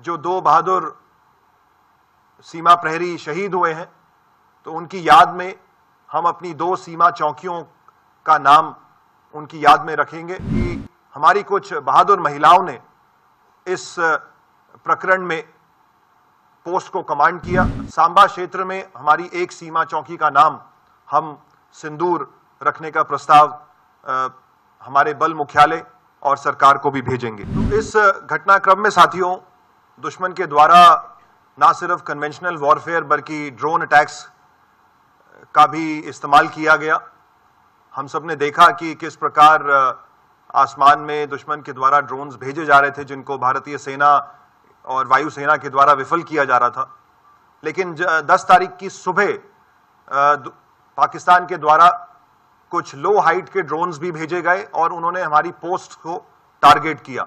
जो दो बहादुर सीमा प्रहरी शहीद हुए हैं, तो उनकी याद में हम अपनी दो सीमा चौकियों का नाम उनकी याद में रखेंगे कि हमारी कुछ बहादुर महिलाओं ने इस प्रकरण में पोस्ट को कमांड किया। सांबा क्षेत्र में हमारी एक सीमा चौकी का नाम हम सिंदूर रखने का प्रस्ताव हमारे बल मुख्यालय और सरकार को भी भेजेंगे। तो इस घटनाक्रम में साथियों, दुश्मन के द्वारा ना सिर्फ कन्वेंशनल वॉरफेयर बल्कि ड्रोन अटैक्स का भी इस्तेमाल किया गया। हम सब ने देखा कि किस प्रकार आसमान में दुश्मन के द्वारा ड्रोन्स भेजे जा रहे थे, जिनको भारतीय सेना और वायुसेना के द्वारा विफल किया जा रहा था। लेकिन 10 तारीख की सुबह पाकिस्तान के द्वारा कुछ लो हाइट के ड्रोन्स भी भेजे गए और उन्होंने हमारी पोस्ट को टारगेट किया।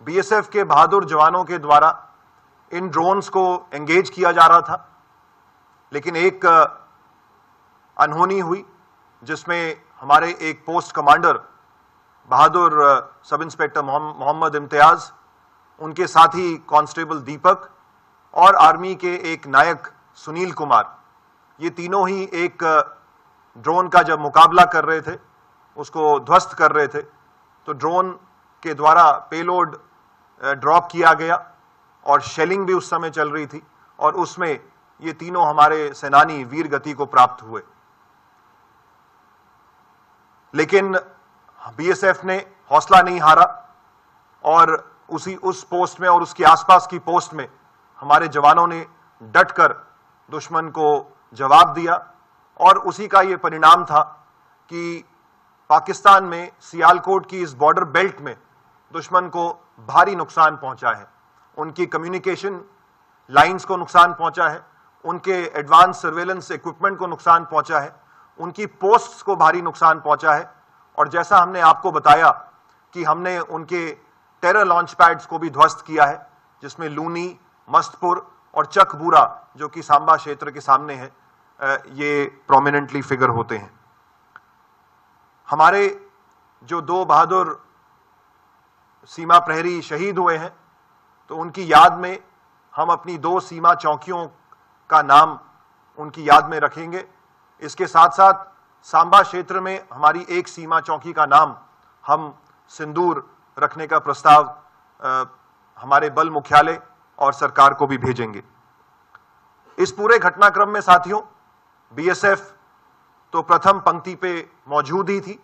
बीएसएफ के बहादुर जवानों के द्वारा इन ड्रोन्स को एंगेज किया जा रहा था, लेकिन एक अनहोनी हुई जिसमें हमारे एक पोस्ट कमांडर बहादुर सब इंस्पेक्टर मोहम्मद इम्तियाज, उनके साथी कांस्टेबल दीपक और आर्मी के एक नायक सुनील कुमार, ये तीनों ही एक ड्रोन का जब मुकाबला कर रहे थे, उसको ध्वस्त कर रहे थे, तो ड्रोन के द्वारा पेलोड ड्रॉप किया गया और शेलिंग भी उस समय चल रही थी और उसमें ये तीनों हमारे सेनानी वीर गति को प्राप्त हुए। लेकिन बीएसएफ ने हौसला नहीं हारा और उस पोस्ट में और उसके आसपास की पोस्ट में हमारे जवानों ने डटकर दुश्मन को जवाब दिया और उसी का ये परिणाम था कि पाकिस्तान में सियालकोट की इस बॉर्डर बेल्ट में दुश्मन को भारी नुकसान पहुंचा है। उनकी कम्युनिकेशन लाइंस को नुकसान पहुंचा है, उनके एडवांस सर्वेलेंस इक्विपमेंट को नुकसान पहुंचा है, उनकी पोस्ट्स को भारी नुकसान पहुंचा है। और जैसा हमने आपको बताया कि हमने उनके टेरर लॉन्च पैड्स को भी ध्वस्त किया है, जिसमें लूनी, मस्तपुर और चकबूरा, जो कि सांबा क्षेत्र के सामने है, ये प्रोमिनेंटली फिगर होते हैं। हमारे जो दो बहादुर सीमा प्रहरी शहीद हुए हैं, तो उनकी याद में हम अपनी दो सीमा चौकियों का नाम उनकी याद में रखेंगे। इसके साथ साथ सांबा क्षेत्र में हमारी एक सीमा चौकी का नाम हम सिंदूर रखने का प्रस्ताव हमारे बल मुख्यालय और सरकार को भी भेजेंगे। इस पूरे घटनाक्रम में साथियों, बीएसएफ तो प्रथम पंक्ति पे मौजूद ही थी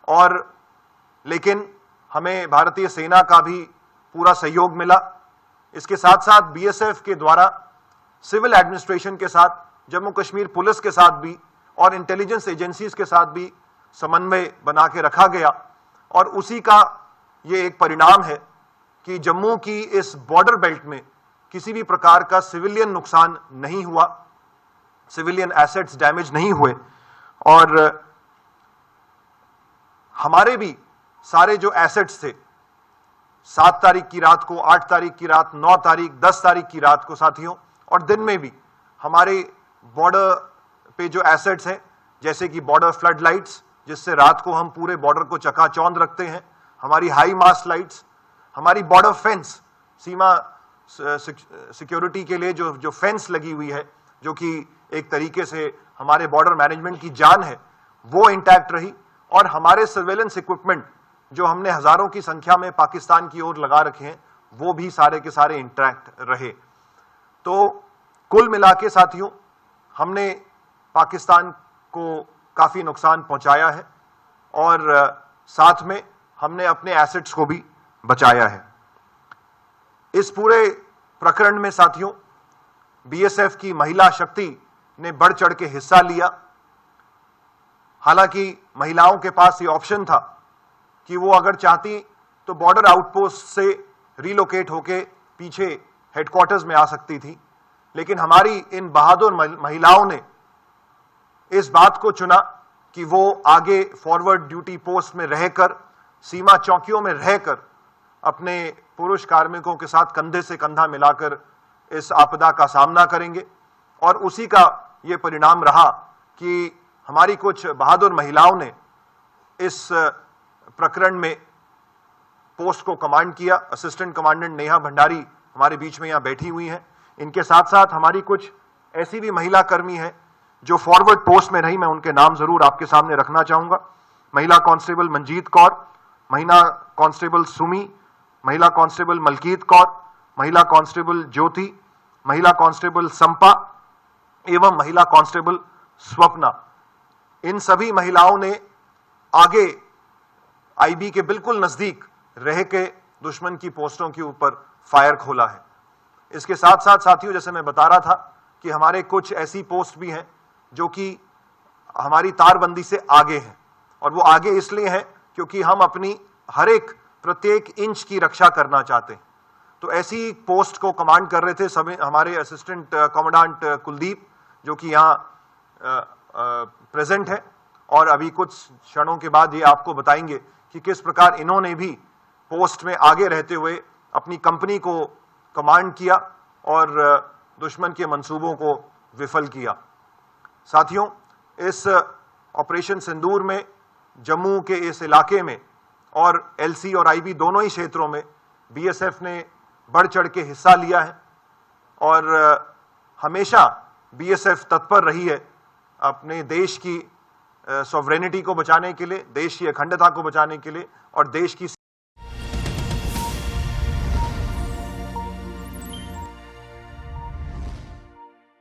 और लेकिन हमें भारतीय सेना का भी पूरा सहयोग मिला। इसके साथ साथ बीएसएफ के द्वारा सिविल एडमिनिस्ट्रेशन के साथ, जम्मू कश्मीर पुलिस के साथ भी और इंटेलिजेंस एजेंसीज के साथ भी समन्वय बना के रखा गया और उसी का ये एक परिणाम है कि जम्मू की इस बॉर्डर बेल्ट में किसी भी प्रकार का सिविलियन नुकसान नहीं हुआ, सिविलियन एसेट्स डैमेज नहीं हुए और हमारे भी सारे जो एसेट्स थे 7 तारीख की रात को, 8 तारीख की रात, 9 तारीख, 10 तारीख की रात को साथियों, और दिन में भी हमारे बॉर्डर पे जो एसेट्स हैं, जैसे कि बॉर्डर फ्लड लाइट्स, जिससे रात को हम पूरे बॉर्डर को चकाचौंध रखते हैं, हमारी हाई मास्ट लाइट्स, हमारी बॉर्डर फेंस, सीमा सिक्योरिटी के लिए जो फेंस लगी हुई है, जो कि एक तरीके से हमारे बॉर्डर मैनेजमेंट की जान है, वो इंटैक्ट रही और हमारे सर्वेलेंस इक्विपमेंट जो हमने हजारों की संख्या में पाकिस्तान की ओर लगा रखे हैं, वो भी सारे के सारे इंटैक्ट रहे। तो कुल मिला के साथियों, हमने पाकिस्तान को काफी नुकसान पहुंचाया है और साथ में हमने अपने एसेट्स को भी बचाया है। इस पूरे प्रकरण में साथियों, बीएसएफ की महिला शक्ति ने बढ़ चढ़ के हिस्सा लिया। हालांकि महिलाओं के पास ये ऑप्शन था कि वो अगर चाहती तो बॉर्डर आउटपोस्ट से रिलोकेट होके पीछे हेडक्वार्टर्स में आ सकती थी, लेकिन हमारी इन बहादुर महिलाओं ने इस बात को चुना कि वो आगे फॉरवर्ड ड्यूटी पोस्ट में रहकर, सीमा चौकियों में रहकर अपने पुरुष कार्मिकों के साथ कंधे से कंधा मिलाकर इस आपदा का सामना करेंगे और उसी का ये परिणाम रहा कि हमारी कुछ बहादुर महिलाओं ने इस प्रकरण में पोस्ट को कमांड किया। असिस्टेंट कमांडेंट नेहा भंडारी हमारे बीच में यहां बैठी हुई हैं। इनके साथ साथ हमारी कुछ ऐसी भी महिला कर्मी हैं जो फॉरवर्ड पोस्ट में रही, मैं उनके नाम जरूर आपके सामने रखना चाहूंगा। महिला कांस्टेबल मंजीत कौर, महिला कांस्टेबल सुमी, महिला कांस्टेबल मलकीत कौर, महिला कांस्टेबल ज्योति, महिला कांस्टेबल संपा एवं महिला कांस्टेबल स्वप्ना। इन सभी महिलाओं ने आगे आईबी के बिल्कुल नजदीक रह के दुश्मन की पोस्टों के ऊपर फायर खोला है। इसके साथ साथ साथियों, जैसे मैं बता रहा था कि हमारे कुछ ऐसी पोस्ट भी हैं जो कि हमारी तारबंदी से आगे हैं, और वो आगे इसलिए हैं क्योंकि हम अपनी हर एक प्रत्येक इंच की रक्षा करना चाहते हैं। तो ऐसी पोस्ट को कमांड कर रहे थे सभी हमारे असिस्टेंट कमांडेंट कुलदीप, जो कि यहाँ प्रेजेंट है, और अभी कुछ क्षणों के बाद ये आपको बताएंगे कि किस प्रकार इन्होंने भी पोस्ट में आगे रहते हुए अपनी कंपनी को कमांड किया और दुश्मन के मंसूबों को विफल किया। साथियों, इस ऑपरेशन सिंदूर में जम्मू के इस इलाके में और एलसी और आईबी दोनों ही क्षेत्रों में बीएसएफ ने बढ़ चढ़ के हिस्सा लिया है, और हमेशा बीएसएफ तत्पर रही है अपने देश की सॉवरेनिटी को बचाने के लिए, देश की अखंडता को बचाने के लिए और देश की